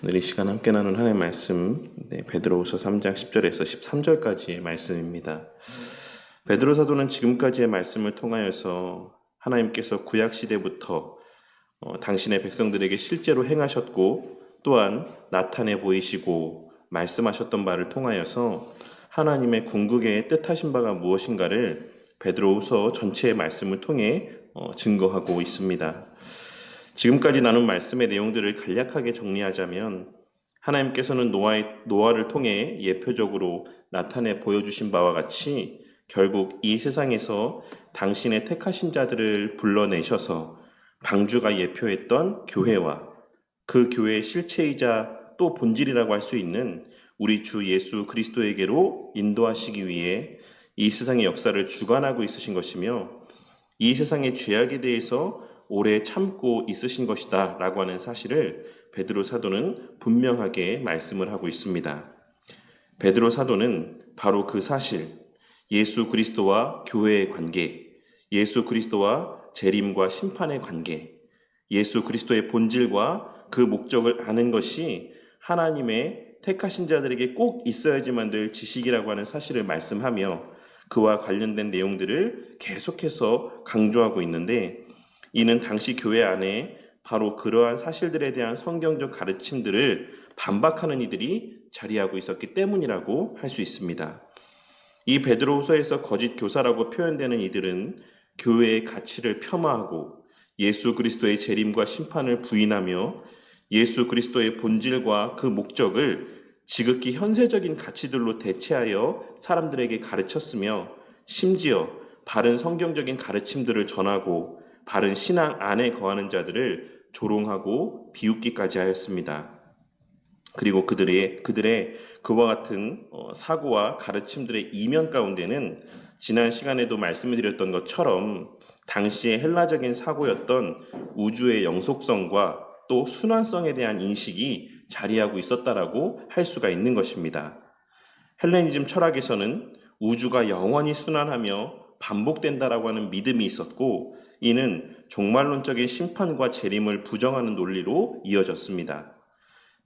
오늘 이 시간 함께 나눈 하나님의 말씀, 베드로후서 3장 10절에서 13절까지의 말씀입니다. 베드로 사도는 지금까지의 말씀을 통하여서 하나님께서 구약 시대부터 당신의 백성들에게 실제로 행하셨고 또한 나타내 보이시고 말씀하셨던 바를 통하여서 하나님의 궁극의 뜻하신 바가 무엇인가를 베드로후서 전체의 말씀을 통해 증거하고 있습니다. 지금까지 나눈 말씀의 내용들을 간략하게 정리하자면 하나님께서는 노아를 통해 예표적으로 나타내 보여주신 바와 같이 결국 이 세상에서 당신의 택하신 자들을 불러내셔서 방주가 예표했던 교회와 그 교회의 실체이자 또 본질이라고 할 수 있는 우리 주 예수 그리스도에게로 인도하시기 위해 이 세상의 역사를 주관하고 있으신 것이며 이 세상의 죄악에 대해서 오래 참고 있으신 것이다 라고 하는 사실을 베드로 사도는 분명하게 말씀을 하고 있습니다. 베드로 사도는 바로 그 사실, 예수 그리스도와 교회의 관계, 예수 그리스도와 재림과 심판의 관계, 예수 그리스도의 본질과 그 목적을 아는 것이 하나님의 택하신 자들에게 꼭 있어야지만 될 지식이라고 하는 사실을 말씀하며 그와 관련된 내용들을 계속해서 강조하고 있는데 이는 당시 교회 안에 바로 그러한 사실들에 대한 성경적 가르침들을 반박하는 이들이 자리하고 있었기 때문이라고 할 수 있습니다. 이 베드로후서에서 거짓 교사라고 표현되는 이들은 교회의 가치를 폄하하고 예수 그리스도의 재림과 심판을 부인하며 예수 그리스도의 본질과 그 목적을 지극히 현세적인 가치들로 대체하여 사람들에게 가르쳤으며 심지어 바른 성경적인 가르침들을 전하고 바른 신앙 안에 거하는 자들을 조롱하고 비웃기까지 하였습니다. 그리고 그들의 그와 같은 사고와 가르침들의 이면 가운데는 지난 시간에도 말씀을 드렸던 것처럼 당시의 헬라적인 사고였던 우주의 영속성과 또 순환성에 대한 인식이 자리하고 있었다라고 할 수가 있는 것입니다. 헬레니즘 철학에서는 우주가 영원히 순환하며 반복된다라고 하는 믿음이 있었고 이는 종말론적인 심판과 재림을 부정하는 논리로 이어졌습니다.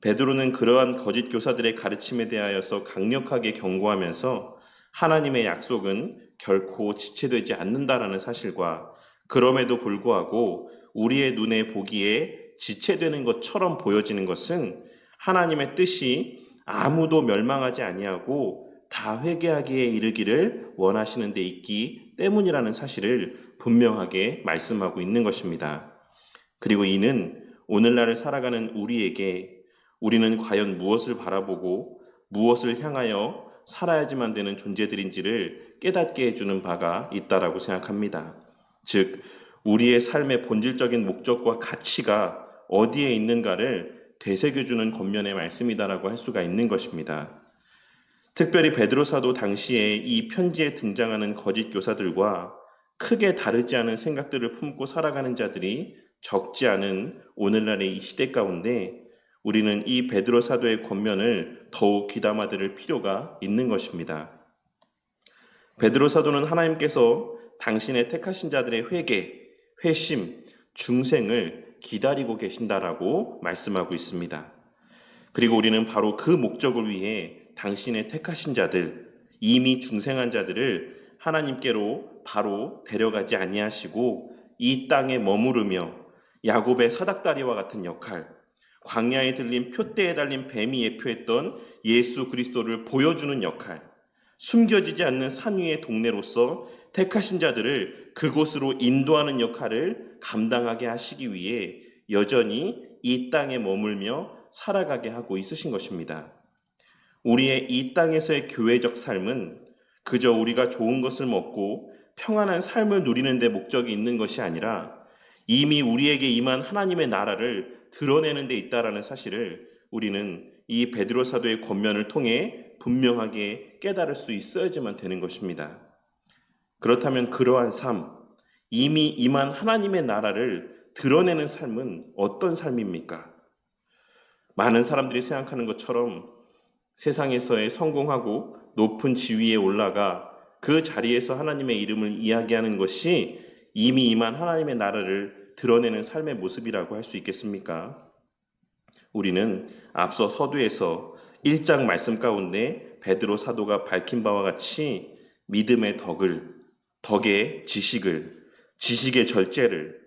베드로는 그러한 거짓 교사들의 가르침에 대하여서 강력하게 경고하면서 하나님의 약속은 결코 지체되지 않는다라는 사실과 그럼에도 불구하고 우리의 눈에 보기에 지체되는 것처럼 보여지는 것은 하나님의 뜻이 아무도 멸망하지 아니하고 다 회개하기에 이르기를 원하시는 데 있기 때문이라는 사실을 분명하게 말씀하고 있는 것입니다. 그리고 이는 오늘날을 살아가는 우리는 과연 무엇을 바라보고 무엇을 향하여 살아야지만 되는 존재들인지를 깨닫게 해주는 바가 있다라고 생각합니다. 즉, 우리의 삶의 본질적인 목적과 가치가 어디에 있는가를 되새겨주는 겉면의 말씀이다라고 할 수가 있는 것입니다. 특별히 베드로 사도 당시에 이 편지에 등장하는 거짓 교사들과 크게 다르지 않은 생각들을 품고 살아가는 자들이 적지 않은 오늘날의 이 시대 가운데 우리는 이 베드로 사도의 겉면을 더욱 귀담아 들을 필요가 있는 것입니다. 베드로 사도는 하나님께서 당신의 택하신 자들의 회개, 회심, 중생을 기다리고 계신다라고 말씀하고 있습니다. 그리고 우리는 바로 그 목적을 위해 당신의 택하신 자들, 이미 중생한 자들을 하나님께로 바로 데려가지 아니하시고 이 땅에 머무르며 야곱의 사닥다리와 같은 역할, 광야에 들린 표대에 달린 뱀이 예표했던 예수 그리스도를 보여주는 역할, 숨겨지지 않는 산 위의 동네로서 택하신 자들을 그곳으로 인도하는 역할을 감당하게 하시기 위해 여전히 이 땅에 머물며 살아가게 하고 있으신 것입니다. 우리의 이 땅에서의 교회적 삶은 그저 우리가 좋은 것을 먹고 평안한 삶을 누리는 데 목적이 있는 것이 아니라 이미 우리에게 임한 하나님의 나라를 드러내는 데 있다라는 사실을 우리는 이 베드로 사도의 권면을 통해 분명하게 깨달을 수 있어야지만 되는 것입니다. 그렇다면 그러한 삶, 이미 임한 하나님의 나라를 드러내는 삶은 어떤 삶입니까? 많은 사람들이 생각하는 것처럼 세상에서의 성공하고 높은 지위에 올라가 그 자리에서 하나님의 이름을 이야기하는 것이 이미 임한 하나님의 나라를 드러내는 삶의 모습이라고 할 수 있겠습니까? 우리는 앞서 서두에서 1장 말씀 가운데 베드로 사도가 밝힌 바와 같이 믿음의 덕의 지식을, 지식의 절제를,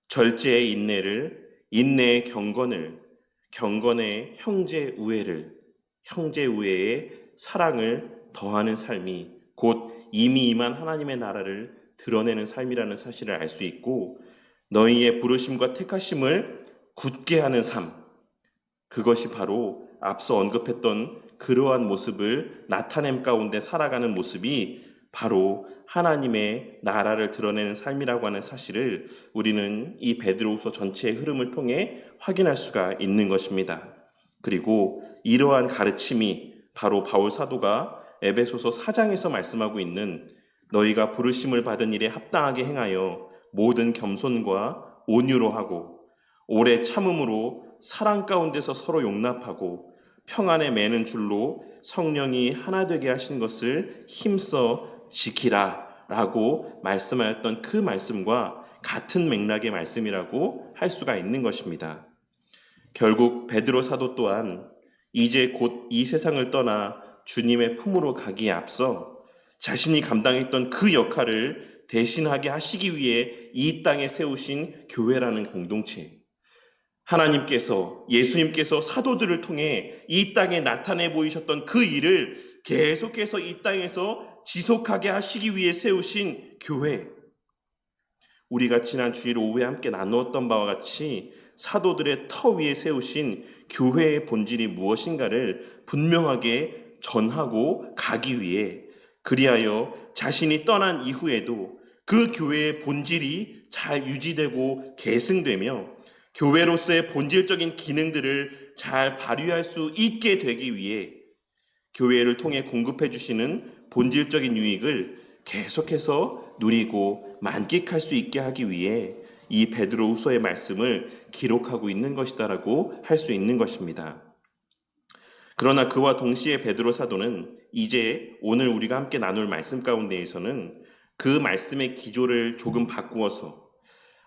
절제의 인내를, 인내의 경건을, 경건의 형제 우애를, 형제 우애의 사랑을 더하는 삶이 곧 이미 임한 하나님의 나라를 드러내는 삶이라는 사실을 알 수 있고, 너희의 부르심과 택하심을 굳게 하는 삶, 그것이 바로 앞서 언급했던 그러한 모습을 나타냄 가운데 살아가는 모습이 바로 하나님의 나라를 드러내는 삶이라고 하는 사실을 우리는 이 베드로후서 전체의 흐름을 통해 확인할 수가 있는 것입니다. 그리고 이러한 가르침이 바로 바울 사도가 에베소서 4장에서 말씀하고 있는 너희가 부르심을 받은 일에 합당하게 행하여 모든 겸손과 온유로 하고 오래 참음으로 사랑 가운데서 서로 용납하고 평안에 매는 줄로 성령이 하나 되게 하신 것을 힘써 지키라 라고 말씀하였던 그 말씀과 같은 맥락의 말씀이라고 할 수가 있는 것입니다. 결국 베드로 사도 또한 이제 곧 이 세상을 떠나 주님의 품으로 가기에 앞서 자신이 감당했던 그 역할을 대신하게 하시기 위해 이 땅에 세우신 교회라는 공동체, 하나님께서 예수님께서 사도들을 통해 이 땅에 나타내 보이셨던 그 일을 계속해서 이 땅에서 지속하게 하시기 위해 세우신 교회, 우리가 지난 주일 오후에 함께 나누었던 바와 같이 사도들의 터 위에 세우신 교회의 본질이 무엇인가를 분명하게 전하고 가기 위해, 그리하여 자신이 떠난 이후에도 그 교회의 본질이 잘 유지되고 계승되며 교회로서의 본질적인 기능들을 잘 발휘할 수 있게 되기 위해 교회를 통해 공급해 주시는 본질적인 유익을 계속해서 누리고 만끽할 수 있게 하기 위해 이 베드로후서의 말씀을 기록하고 있는 것이다라고 할 수 있는 것입니다. 그러나 그와 동시에 베드로 사도는 이제 오늘 우리가 함께 나눌 말씀 가운데에서는 그 말씀의 기조를 조금 바꾸어서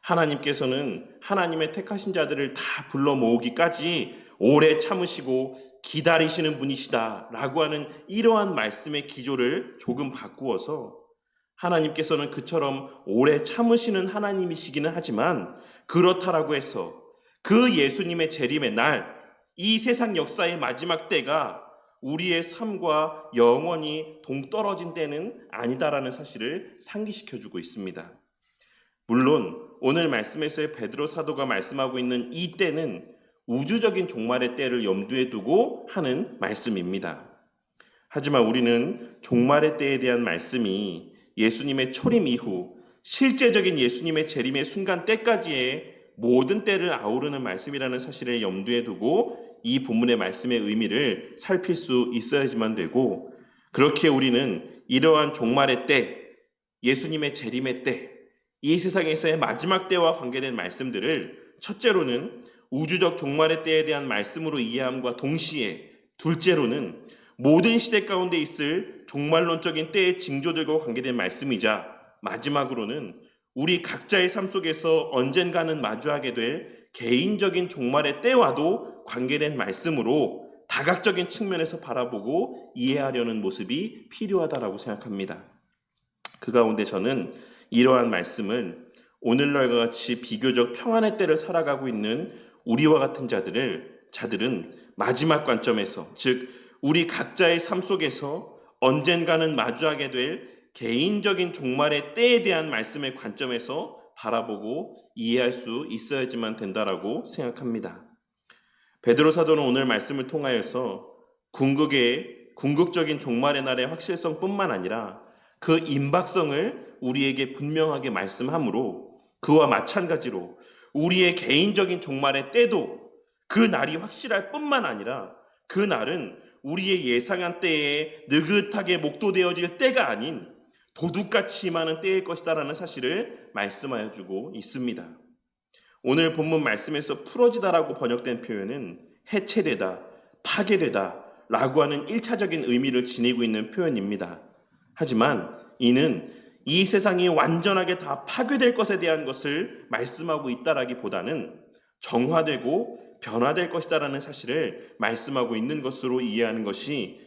하나님께서는 하나님의 택하신 자들을 다 불러 모으기까지 오래 참으시고 기다리시는 분이시다라고 하는 이러한 말씀의 기조를 조금 바꾸어서 하나님께서는 그처럼 오래 참으시는 하나님이시기는 하지만 그렇다라고 해서 그 예수님의 재림의 날, 이 세상 역사의 마지막 때가 우리의 삶과 영원히 동떨어진 때는 아니다라는 사실을 상기시켜주고 있습니다. 물론 오늘 말씀에서의 베드로 사도가 말씀하고 있는 이 때는 우주적인 종말의 때를 염두에 두고 하는 말씀입니다. 하지만 우리는 종말의 때에 대한 말씀이 예수님의 초림 이후 실제적인 예수님의 재림의 순간 때까지의 모든 때를 아우르는 말씀이라는 사실을 염두에 두고 이 본문의 말씀의 의미를 살필 수 있어야지만 되고, 그렇게 우리는 이러한 종말의 때, 예수님의 재림의 때, 이 세상에서의 마지막 때와 관계된 말씀들을 첫째로는 우주적 종말의 때에 대한 말씀으로 이해함과 동시에 둘째로는 모든 시대 가운데 있을 종말론적인 때의 징조들과 관계된 말씀이자 마지막으로는 우리 각자의 삶 속에서 언젠가는 마주하게 될 개인적인 종말의 때와도 관계된 말씀으로 다각적인 측면에서 바라보고 이해하려는 모습이 필요하다라고 생각합니다. 그 가운데 저는 이러한 말씀을 오늘날과 같이 비교적 평안의 때를 살아가고 있는 우리와 같은 자들은 마지막 관점에서, 즉 우리 각자의 삶 속에서 언젠가는 마주하게 될 개인적인 종말의 때에 대한 말씀의 관점에서 바라보고 이해할 수 있어야지만 된다라고 생각합니다. 베드로 사도는 오늘 말씀을 통하여서 궁극적인 종말의 날의 확실성뿐만 아니라 그 임박성을 우리에게 분명하게 말씀하므로 그와 마찬가지로 우리의 개인적인 종말의 때도 그 날이 확실할 뿐만 아니라 그 날은 우리의 예상한 때에 느긋하게 목도되어질 때가 아닌 도둑같이 임하는 때일 것이다라는 사실을 말씀하여 주고 있습니다. 오늘 본문 말씀에서 풀어지다라고 번역된 표현은 해체되다, 파괴되다 라고 하는 1차적인 의미를 지니고 있는 표현입니다. 하지만 이는 이 세상이 완전하게 다 파괴될 것에 대한 것을 말씀하고 있다라기보다는 정화되고 변화될 것이다라는 사실을 말씀하고 있는 것으로 이해하는 것이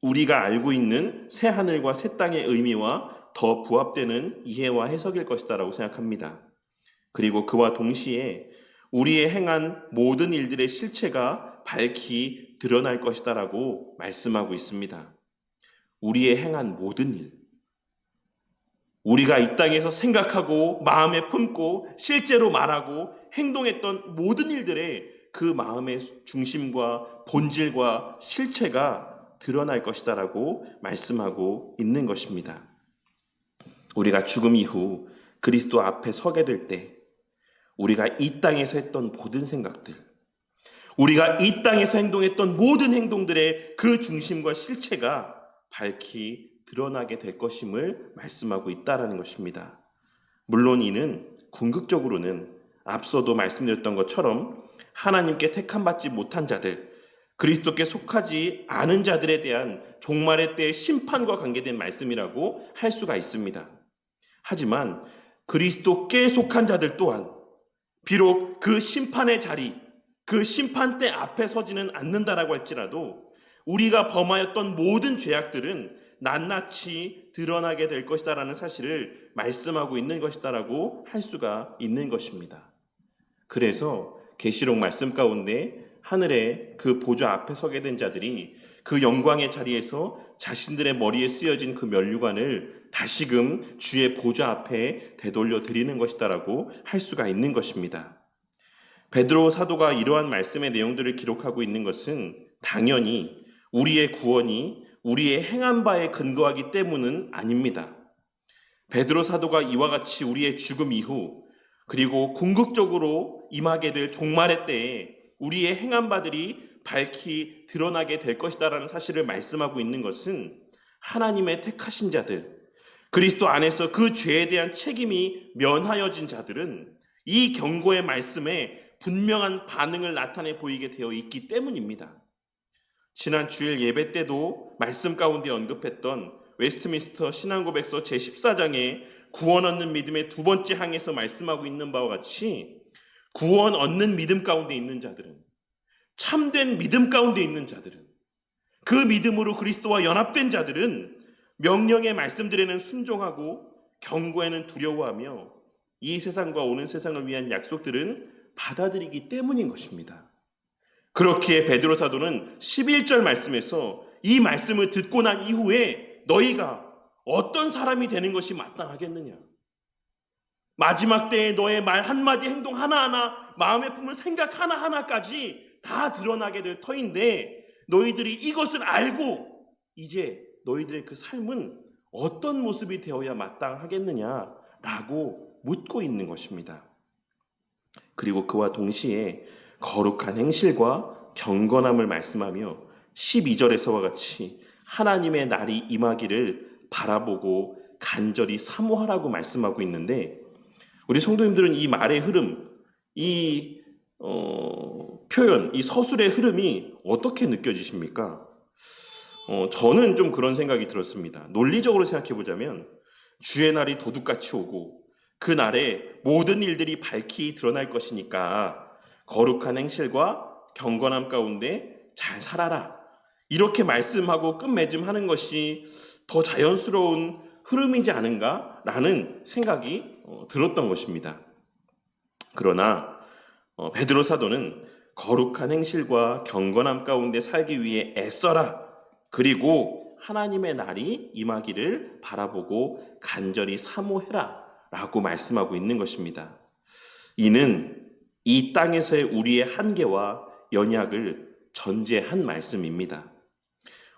우리가 알고 있는 새 하늘과 새 땅의 의미와 더 부합되는 이해와 해석일 것이다라고 생각합니다. 그리고 그와 동시에 우리의 행한 모든 일들의 실체가 밝히 드러날 것이다라고 말씀하고 있습니다. 우리의 행한 모든 일, 우리가 이 땅에서 생각하고 마음에 품고 실제로 말하고 행동했던 모든 일들의 그 마음의 중심과 본질과 실체가 드러날 것이다라고 말씀하고 있는 것입니다. 우리가 죽음 이후 그리스도 앞에 서게 될 때 우리가 이 땅에서 했던 모든 생각들, 우리가 이 땅에서 행동했던 모든 행동들의 그 중심과 실체가 밝히 드러나게 될 것임을 말씀하고 있다라는 것입니다. 물론 이는 궁극적으로는 앞서도 말씀드렸던 것처럼 하나님께 택함받지 못한 자들, 그리스도께 속하지 않은 자들에 대한 종말의 때의 심판과 관계된 말씀이라고 할 수가 있습니다. 하지만 그리스도께 속한 자들 또한 비록 그 심판의 자리, 그 심판대 앞에 서지는 않는다라고 할지라도 우리가 범하였던 모든 죄악들은 낱낱이 드러나게 될 것이다라는 사실을 말씀하고 있는 것이다라고 할 수가 있는 것입니다. 그래서 계시록 말씀 가운데 하늘의 그 보좌 앞에 서게 된 자들이 그 영광의 자리에서 자신들의 머리에 쓰여진 그 면류관을 다시금 주의 보좌 앞에 되돌려 드리는 것이다라고 할 수가 있는 것입니다. 베드로 사도가 이러한 말씀의 내용들을 기록하고 있는 것은 당연히 우리의 구원이 우리의 행한 바에 근거하기 때문은 아닙니다. 베드로 사도가 이와 같이 우리의 죽음 이후 그리고 궁극적으로 임하게 될 종말의 때에 우리의 행한 바들이 밝히 드러나게 될 것이다라는 사실을 말씀하고 있는 것은 하나님의 택하신 자들, 그리스도 안에서 그 죄에 대한 책임이 면하여진 자들은 이 경고의 말씀에 분명한 반응을 나타내 보이게 되어 있기 때문입니다. 지난 주일 예배 때도 말씀 가운데 언급했던 웨스트민스터 신앙고백서 제14장에 구원 얻는 믿음의 두 번째 항에서 말씀하고 있는 바와 같이 구원 얻는 믿음 가운데 있는 자들은, 참된 믿음 가운데 있는 자들은, 그 믿음으로 그리스도와 연합된 자들은 명령의 말씀들에는 순종하고 경고에는 두려워하며 이 세상과 오는 세상을 위한 약속들은 받아들이기 때문인 것입니다. 그렇기에 베드로 사도는 11절 말씀에서 이 말씀을 듣고 난 이후에 너희가 어떤 사람이 되는 것이 마땅하겠느냐? 마지막 때에 너의 말 한마디, 행동 하나하나, 마음에 품을 생각 하나하나까지 다 드러나게 될 터인데 너희들이 이것을 알고 이제 너희들의 그 삶은 어떤 모습이 되어야 마땅하겠느냐라고 묻고 있는 것입니다. 그리고 그와 동시에 거룩한 행실과 경건함을 말씀하며 12절에서와 같이 하나님의 날이 임하기를 바라보고 간절히 사모하라고 말씀하고 있는데 우리 성도님들은 이 말의 흐름, 이 표현, 이 서술의 흐름이 어떻게 느껴지십니까? 저는 좀 그런 생각이 들었습니다. 논리적으로 생각해 보자면 주의 날이 도둑같이 오고 그 날에 모든 일들이 밝히 드러날 것이니까 거룩한 행실과 경건함 가운데 잘 살아라. 이렇게 말씀하고 끝맺음하는 것이 더 자연스러운 흐름이지 않은가라는 생각이 들었던 것입니다. 그러나 베드로 사도는 거룩한 행실과 경건함 가운데 살기 위해 애써라. 그리고 하나님의 날이 임하기를 바라보고 간절히 사모해라 라고 말씀하고 있는 것입니다. 이는 이 땅에서의 우리의 한계와 연약을 전제한 말씀입니다.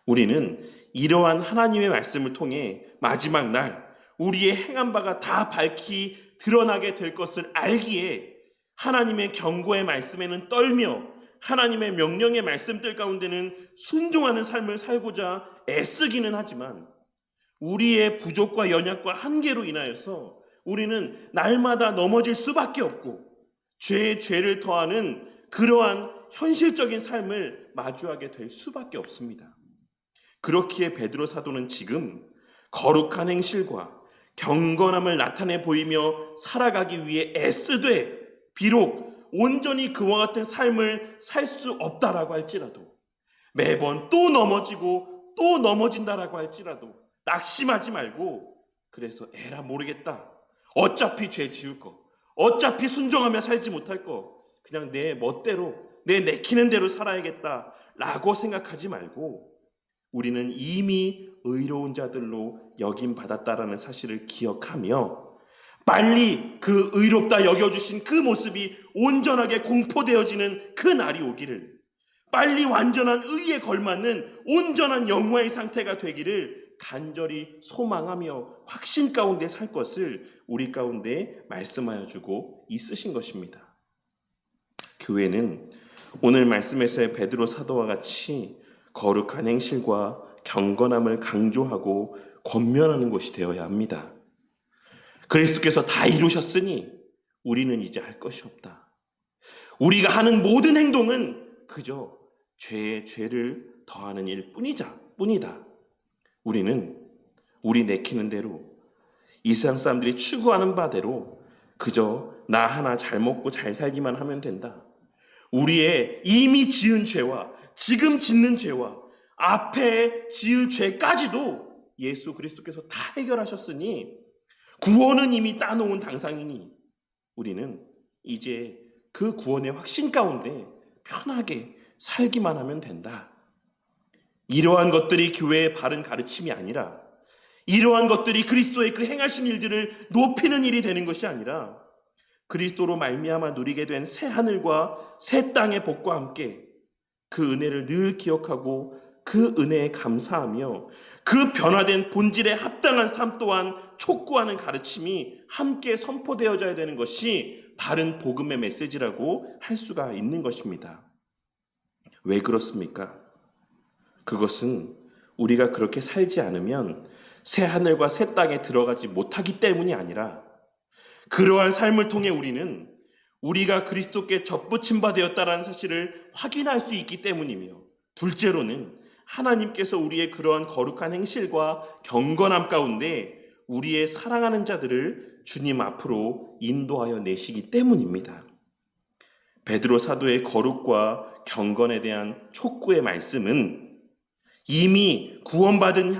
우리는 이러한 하나님의 말씀을 통해 마지막 날 우리의 행한 바가 다 밝히 드러나게 될 것을 알기에 하나님의 경고의 말씀에는 떨며 하나님의 명령의 말씀들 가운데는 순종하는 삶을 살고자 애쓰기는 하지만 우리의 부족과 연약과 한계로 인하여서 우리는 날마다 넘어질 수밖에 없고 죄에 죄를 더하는 그러한 현실적인 삶을 마주하게 될 수밖에 없습니다. 그렇기에 베드로 사도는 지금 거룩한 행실과 경건함을 나타내 보이며 살아가기 위해 애쓰되 비록 온전히 그와 같은 삶을 살 수 없다라고 할지라도, 매번 또 넘어지고 또 넘어진다라고 할지라도 낙심하지 말고, 그래서 에라 모르겠다, 어차피 죄 지을 거, 어차피 순종하며 살지 못할 거, 그냥 내 멋대로 내 내키는 대로 살아야겠다 라고 생각하지 말고, 우리는 이미 의로운 자들로 여김받았다라는 사실을 기억하며 빨리 그 의롭다 여겨주신 그 모습이 온전하게 공포되어지는 그 날이 오기를, 빨리 완전한 의에 걸맞는 온전한 영화의 상태가 되기를 간절히 소망하며 확신 가운데 살 것을 우리 가운데 말씀하여 주고 있으신 것입니다. 교회는 오늘 말씀에서의 베드로 사도와 같이 거룩한 행실과 경건함을 강조하고 권면하는 곳이 되어야 합니다. 그리스도께서 다 이루셨으니 우리는 이제 할 것이 없다. 우리가 하는 모든 행동은 그저 죄에 죄를 더하는 일뿐이다. 우리는 우리 내키는 대로, 이 세상 사람들이 추구하는 바대로 그저 나 하나 잘 먹고 잘 살기만 하면 된다. 우리의 이미 지은 죄와 지금 짓는 죄와 앞에 지을 죄까지도 예수 그리스도께서 다 해결하셨으니, 구원은 이미 따놓은 당상이니 우리는 이제 그 구원의 확신 가운데 편하게 살기만 하면 된다. 이러한 것들이 교회의 바른 가르침이 아니라, 이러한 것들이 그리스도의 그 행하신 일들을 높이는 일이 되는 것이 아니라, 그리스도로 말미암아 누리게 된 새 하늘과 새 땅의 복과 함께 그 은혜를 늘 기억하고 그 은혜에 감사하며 그 변화된 본질에 합당한 삶 또한 촉구하는 가르침이 함께 선포되어져야 되는 것이 바른 복음의 메시지라고 할 수가 있는 것입니다. 왜 그렇습니까? 그것은 우리가 그렇게 살지 않으면 새 하늘과 새 땅에 들어가지 못하기 때문이 아니라, 그러한 삶을 통해 우리는 우리가 그리스도께 접붙임 바 되었다는 사실을 확인할 수 있기 때문이며, 둘째로는 하나님께서 우리의 그러한 거룩한 행실과 경건함 가운데 우리의 사랑하는 자들을 주님 앞으로 인도하여 내시기 때문입니다. 베드로 사도의 거룩과 경건에 대한 촉구의 말씀은 이미 구원받은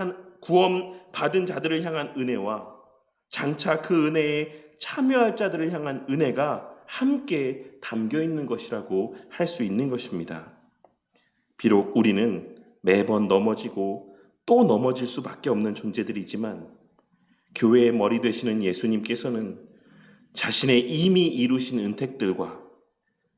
자들을 향한 은혜와 장차 그 은혜에 참여할 자들을 향한 은혜가 함께 담겨 있는 것이라고 할 수 있는 것입니다. 비록 우리는 매번 넘어지고 또 넘어질 수밖에 없는 존재들이지만, 교회의 머리 되시는 예수님께서는 자신의 이미 이루신 은택들과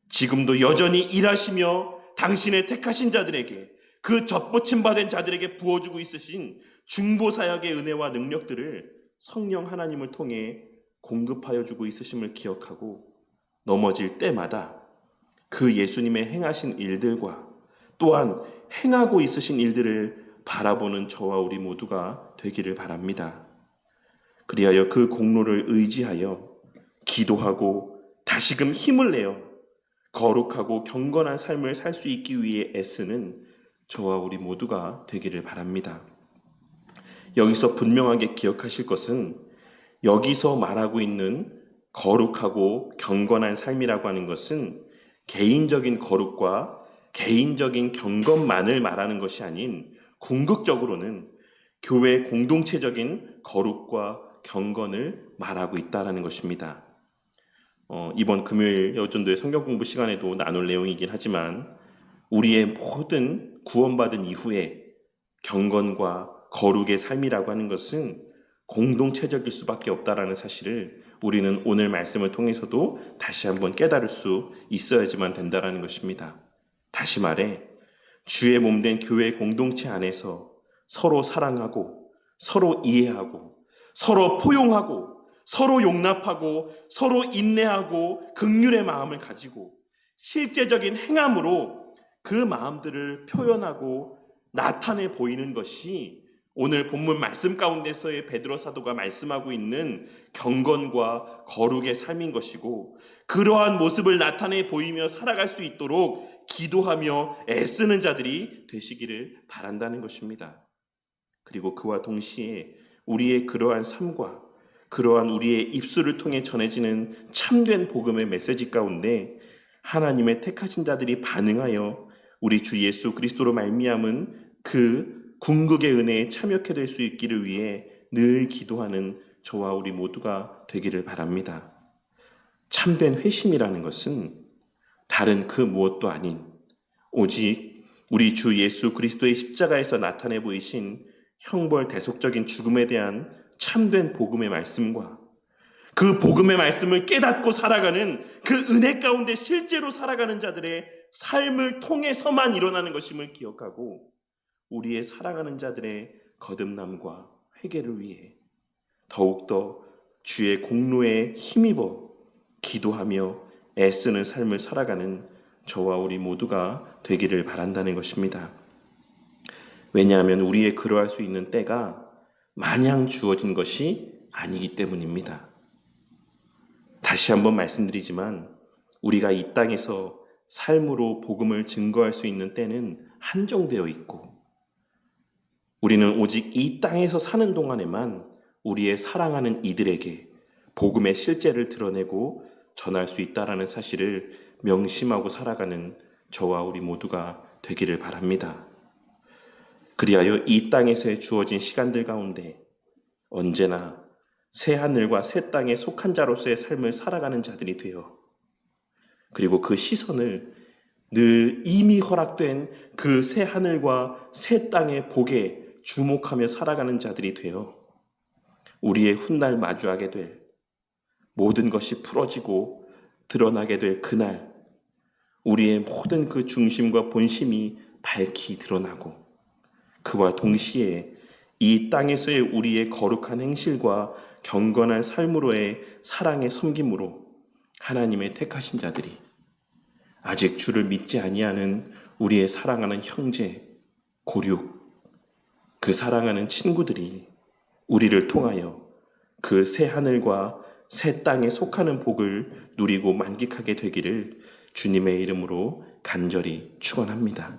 지금도 여전히 일하시며 당신의 택하신 자들에게, 그 젖붙임 받은 자들에게 부어주고 있으신 중보사역의 은혜와 능력들을 성령 하나님을 통해 공급하여 주고 있으심을 기억하고, 넘어질 때마다 그 예수님의 행하신 일들과 또한 행하고 있으신 일들을 바라보는 저와 우리 모두가 되기를 바랍니다. 그리하여 그 공로를 의지하여 기도하고 다시금 힘을 내어 거룩하고 경건한 삶을 살 수 있기 위해 애쓰는 저와 우리 모두가 되기를 바랍니다. 여기서 분명하게 기억하실 것은, 여기서 말하고 있는 거룩하고 경건한 삶이라고 하는 것은 개인적인 거룩과 개인적인 경건만을 말하는 것이 아닌, 궁극적으로는 교회 공동체적인 거룩과 경건을 말하고 있다는 것입니다. 이번 금요일 여전도의 성경 공부 시간에도 나눌 내용이긴 하지만, 우리의 모든 구원받은 이후에 경건과 거룩의 삶이라고 하는 것은 공동체적일 수밖에 없다라는 사실을 우리는 오늘 말씀을 통해서도 다시 한번 깨달을 수 있어야지만 된다라는 것입니다. 다시 말해, 주의 몸된 교회 공동체 안에서 서로 사랑하고 서로 이해하고 서로 포용하고 서로 용납하고 서로 인내하고 긍휼의 마음을 가지고 실제적인 행함으로 그 마음들을 표현하고 나타내 보이는 것이 오늘 본문 말씀 가운데서의 베드로 사도가 말씀하고 있는 경건과 거룩의 삶인 것이고, 그러한 모습을 나타내 보이며 살아갈 수 있도록 기도하며 애쓰는 자들이 되시기를 바란다는 것입니다. 그리고 그와 동시에 우리의 그러한 삶과 그러한 우리의 입술을 통해 전해지는 참된 복음의 메시지 가운데 하나님의 택하신 자들이 반응하여 우리 주 예수 그리스도로 말미암은 그 궁극의 은혜에 참여하게 될 수 있기를 위해 늘 기도하는 저와 우리 모두가 되기를 바랍니다. 참된 회심이라는 것은 다른 그 무엇도 아닌 오직 우리 주 예수 그리스도의 십자가에서 나타내 보이신 형벌 대속적인 죽음에 대한 참된 복음의 말씀과 그 복음의 말씀을 깨닫고 살아가는 그 은혜 가운데 실제로 살아가는 자들의 삶을 통해서만 일어나는 것임을 기억하고 우리의 사랑하는 자들의 거듭남과 회개를 위해 더욱더 주의 공로에 힘입어 기도하며 애쓰는 삶을 살아가는 저와 우리 모두가 되기를 바란다는 것입니다. 왜냐하면 우리의 그러할 수 있는 때가 마냥 주어진 것이 아니기 때문입니다. 다시 한번 말씀드리지만 우리가 이 땅에서 삶으로 복음을 증거할 수 있는 때는 한정되어 있고 우리는 오직 이 땅에서 사는 동안에만 우리의 사랑하는 이들에게 복음의 실제를 드러내고 전할 수 있다라는 사실을 명심하고 살아가는 저와 우리 모두가 되기를 바랍니다. 그리하여 이 땅에서 주어진 시간들 가운데 언제나 새 하늘과 새 땅에 속한 자로서의 삶을 살아가는 자들이 되어 그리고 그 시선을 늘 이미 허락된 그 새 하늘과 새 땅의 복에 주목하며 살아가는 자들이 되어 우리의 훗날 마주하게 될 모든 것이 풀어지고 드러나게 될 그날 우리의 모든 그 중심과 본심이 밝히 드러나고 그와 동시에 이 땅에서의 우리의 거룩한 행실과 경건한 삶으로의 사랑의 섬김으로 하나님의 택하신 자들이 아직 주를 믿지 아니하는 우리의 사랑하는 형제, 고륙, 그 사랑하는 친구들이 우리를 통하여 그 새 하늘과 새 땅에 속하는 복을 누리고 만끽하게 되기를 주님의 이름으로 간절히 축원합니다.